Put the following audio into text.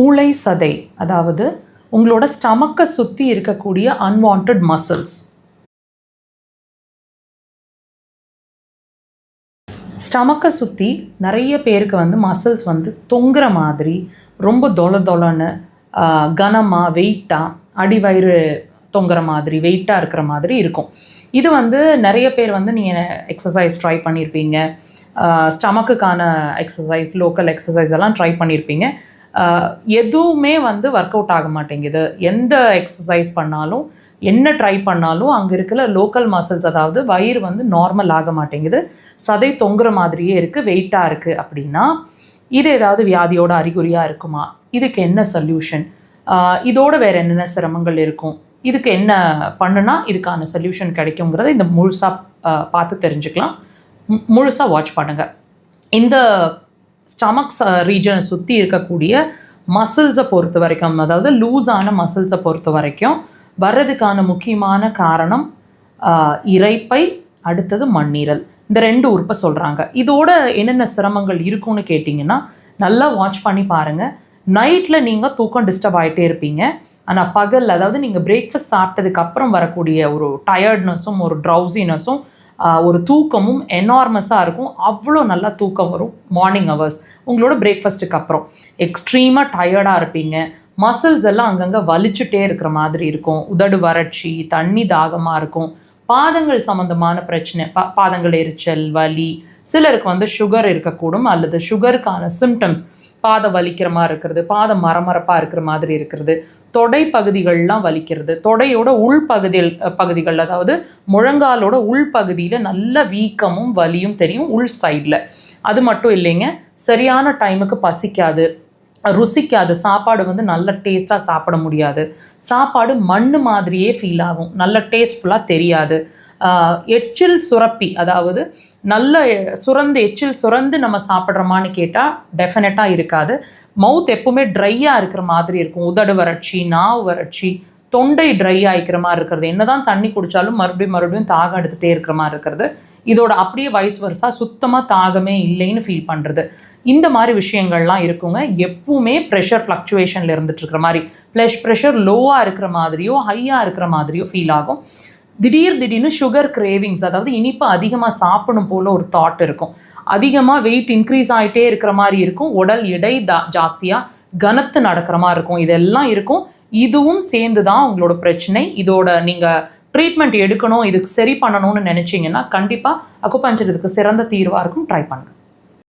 ஊளை சதை, அதாவது உங்களோட ஸ்டமக்கை சுற்றி இருக்கக்கூடிய அன்வான்ட் மசில்ஸ். ஸ்டமக்கை சுற்றி நிறைய பேருக்கு மசில்ஸ் தொங்குற மாதிரி, ரொம்ப தொலைன்னு கனமாக வெயிட்டாக, அடிவயிறு தொங்குற மாதிரி வெயிட்டாக இருக்கிற மாதிரி இருக்கும். இது நிறைய பேர் நீங்கள் எக்ஸசைஸ் ட்ரை பண்ணியிருப்பீங்க, ஸ்டமக்குக்கான எக்ஸசைஸ், லோக்கல் எக்ஸசைஸ் எல்லாம் ட்ரை பண்ணியிருப்பீங்க. எதுவுமே ஒர்க் அவுட் ஆக மாட்டேங்குது. எந்த எக்ஸசைஸ் பண்ணாலும், என்ன ட்ரை பண்ணாலும் அங்கே இருக்கிற லோக்கல் மசில்ஸ், அதாவது வயிறு நார்மல் ஆக மாட்டேங்குது, சதை தொங்குற மாதிரியே இருக்குது, வெயிட்டாக இருக்குது அப்படின்னா இது ஏதாவது வியாதியோட அறிகுறியாக இருக்குமா? இதுக்கு என்ன சொல்யூஷன்? இதோட வேறு என்னென்ன சிரமங்கள் இருக்கும்? இதுக்கு என்ன பண்ணுனா இதுக்கான சொல்யூஷன் கிடைக்குங்கிறத இந்த முழுசாக பார்த்து தெரிஞ்சுக்கலாம். முழுசாக வாட்ச் பண்ணுங்கள். இந்த ஸ்டமக்ஸ் ரீஜனை சுற்றி இருக்கக்கூடிய மசில்ஸை பொறுத்த வரைக்கும், அதாவது லூஸான மசில்ஸை பொறுத்த வரைக்கும் வர்றதுக்கான முக்கியமான காரணம் இரைப்பை, அடுத்தது மண்ணீரல். இந்த 2 உறுப்பை சொல்கிறாங்க. இதோட என்னென்ன சிரமங்கள் இருக்கும்னு கேட்டிங்கன்னா நல்லா வாட்ச் பண்ணி பாருங்கள். நைட்டில் நீங்கள் தூக்கம் டிஸ்டர்ப் ஆகிட்டே இருப்பீங்க. ஆனால் பகல், அதாவது நீங்கள் பிரேக்ஃபாஸ்ட் சாப்பிட்டதுக்கப்புறம் வரக்கூடிய ஒரு டயர்ட்னஸும் ஒரு ட்ரௌசினஸும் ஒரு தூக்கமும் எனார்மஸாக இருக்கும். அவ்வளோ நல்லா தூக்கம் வரும் மார்னிங் ஹவர்ஸ். உங்களோட பிரேக்ஃபாஸ்ட்டுக்கு அப்புறம் எக்ஸ்ட்ரீமாக டயர்டாக இருப்பீங்க. மசில்ஸ் எல்லாம் அங்கங்கே வலிச்சுட்டே இருக்கிற மாதிரி இருக்கும். உதடு வறட்சி, தண்ணி தாகமாக இருக்கும். பாதங்கள் சம்மந்தமான பிரச்சனை, பாதங்கள் எரிச்சல், வலி. சிலருக்கு சுகர் இருக்கக்கூடும், அல்லது சுகருக்கான சிம்டம்ஸ், பாதம் வலிக்கிற மாதிரி இருக்கிறது, பாதம் மரமரப்பாக இருக்கிற மாதிரி இருக்கிறது, தொடை பகுதிகள்லாம் வலிக்கிறது, தொடையோட பகுதிகள், அதாவது முழங்காலோட உள்பகுதியில் நல்ல வீக்கமும் வலியும் தெரியும் உள் சைடில். அது மட்டும் இல்லைங்க, சரியான டைமுக்கு பசிக்காது, ருசிக்காது, சாப்பாடு நல்ல டேஸ்ட்டாக சாப்பிட முடியாது, சாப்பாடு மண் மாதிரியே ஃபீல் ஆகும், நல்ல டேஸ்ட்ஃபுல்லாக தெரியாது. எச்சில் சுரப்பி, அதாவது நல்ல எச்சில் சுரந்து நம்ம சாப்பிட்றோமான்னு கேட்டால் டெஃபினட்டாக இருக்காது. மவுத் எப்பவுமே ட்ரையாக இருக்கிற மாதிரி இருக்கும். உதடு வறட்சி, நாவு வறட்சி, தொண்டை ட்ரை ஆகிக்கிற மாதிரி இருக்கிறது. என்னதான் தண்ணி குடித்தாலும் மறுபடியும் தாகம் எடுத்துகிட்டே இருக்கிற மாதிரி இருக்கிறது. இதோட அப்படியே வயசு வருஷா சுத்தமாக தாகமே இல்லைன்னு ஃபீல் பண்ணுறது. இந்த மாதிரி விஷயங்கள்லாம் இருக்குங்க. எப்பவுமே ப்ரெஷர் ஃப்ளக்சுவேஷனில் இருந்துட்டு இருக்கிற மாதிரி, ப்ரெஷர் லோவாக இருக்கிற மாதிரியோ ஹையாக இருக்கிற மாதிரியோ ஃபீல் ஆகும். திடீர்னு சுகர் கிரேவிங்ஸ், அதாவது இனிப்பு அதிகமாக சாப்பிடணும் போல் ஒரு தாட் இருக்கும். அதிகமாக வெயிட் இன்க்ரீஸ் ஆகிட்டே இருக்கிற மாதிரி இருக்கும். உடல் எடை ஜாஸ்தியாக கனத்து நடக்கிற மாதிரி இருக்கும். இதெல்லாம் இருக்கும். இதுவும் சேர்ந்து தான் உங்களோட பிரச்சனை. இதோட நீங்கள் ட்ரீட்மெண்ட் எடுக்கணும், இதுக்கு சரி பண்ணணும்னு நினச்சிங்கன்னா கண்டிப்பாக அக்குபஞ்சர் இதுக்கு சிறந்த தீர்வாக இருக்கும். ட்ரை பண்ணுங்கள்.